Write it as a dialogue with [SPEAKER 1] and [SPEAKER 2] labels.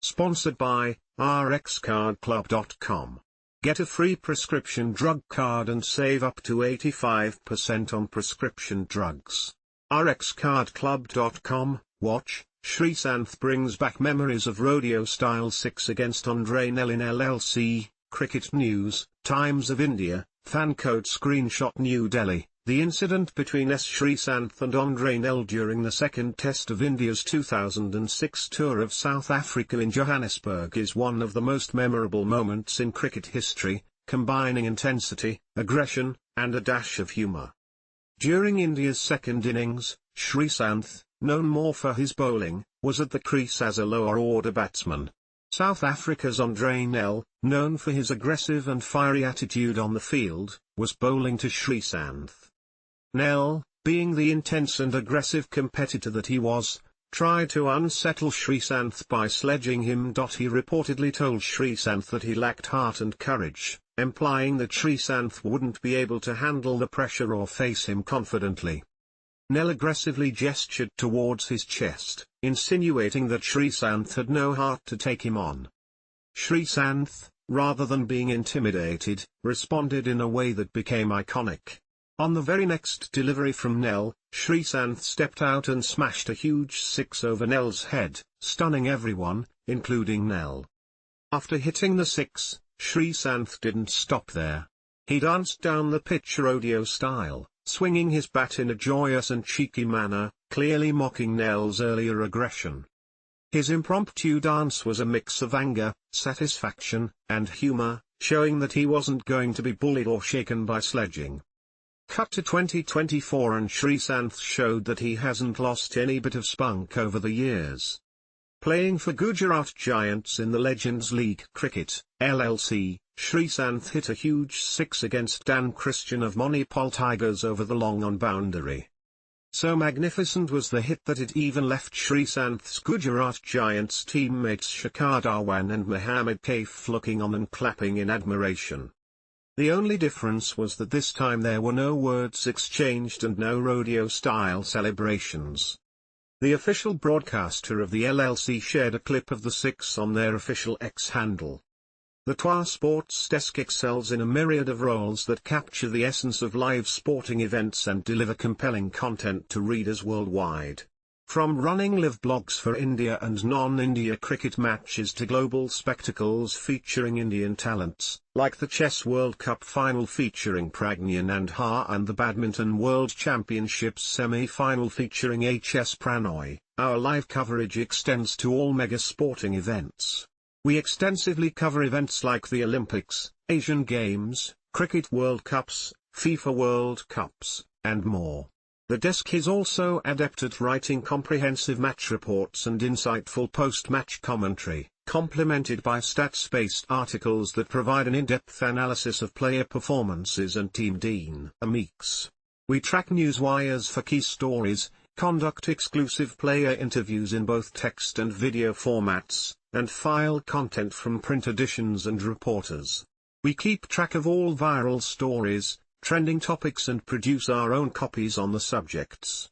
[SPEAKER 1] Sponsored by rxcardclub.com. Get a free prescription drug card and save up to 85% on prescription drugs. rxcardclub.com. Watch, Sreesanth brings back memories of rodeo style 6 against Andre Nel in LLC. Cricket News, Times of India, FanCode screenshot New Delhi. The incident between S. Sreesanth and Andre Nel during the second test of India's 2006 tour of South Africa in Johannesburg is one of the most memorable moments in cricket history, combining intensity, aggression, and a dash of humour. During India's second innings, Sreesanth, known more for his bowling, was at the crease as a lower-order batsman. South Africa's Andre Nel, known for his aggressive and fiery attitude on the field, was bowling to Sreesanth. Nel, being the intense and aggressive competitor that he was, tried to unsettle Sreesanth by sledging him.He reportedly told Sreesanth that he lacked heart and courage, implying that Sreesanth wouldn't be able to handle the pressure or face him confidently. Nel aggressively gestured towards his chest, insinuating that Sreesanth had no heart to take him on. Sreesanth, rather than being intimidated, responded in a way that became iconic. On the very next delivery from Nel, Sreesanth stepped out and smashed a huge six over Nel's head, stunning everyone, including Nel. After hitting the six, Sreesanth didn't stop there. He danced down the pitch rodeo style, swinging his bat in a joyous and cheeky manner, clearly mocking Nel's earlier aggression. His impromptu dance was a mix of anger, satisfaction, and humor, showing that he wasn't going to be bullied or shaken by sledging. Cut to 2024 and Sreesanth showed that he hasn't lost any bit of spunk over the years. Playing for Gujarat Giants in the Legends League Cricket, LLC, Sreesanth hit a huge six against Dan Christian of Manipal Tigers over the long-on boundary. So magnificent was the hit that it even left Sreesanth's Gujarat Giants teammates Shikhar, Dhawan and Mohammad Kaif looking on and clapping in admiration. The only difference was that this time there were no words exchanged and no rodeo-style celebrations. The official broadcaster of the LLC shared a clip of the six on their official X handle. The TOI Sports Desk excels in a myriad of roles that capture the essence of live sporting events and deliver compelling content to readers worldwide. From running live blogs for India and non-India cricket matches to global spectacles featuring Indian talents, like the Chess World Cup final featuring Pragyan and Ha and the Badminton World Championships semi-final featuring HS Prannoy, our live coverage extends to all mega sporting events. We extensively cover events like the Olympics, Asian Games, Cricket World Cups, FIFA World Cups, and more. The desk is also adept at writing comprehensive match reports and insightful post-match commentary, complemented by stats-based articles that provide an in-depth analysis of player performances and team dynamics. We track news wires for key stories, conduct exclusive player interviews in both text and video formats, and file content from print editions and reporters. We keep track of all viral stories, trending topics and produce our own copies on the subjects.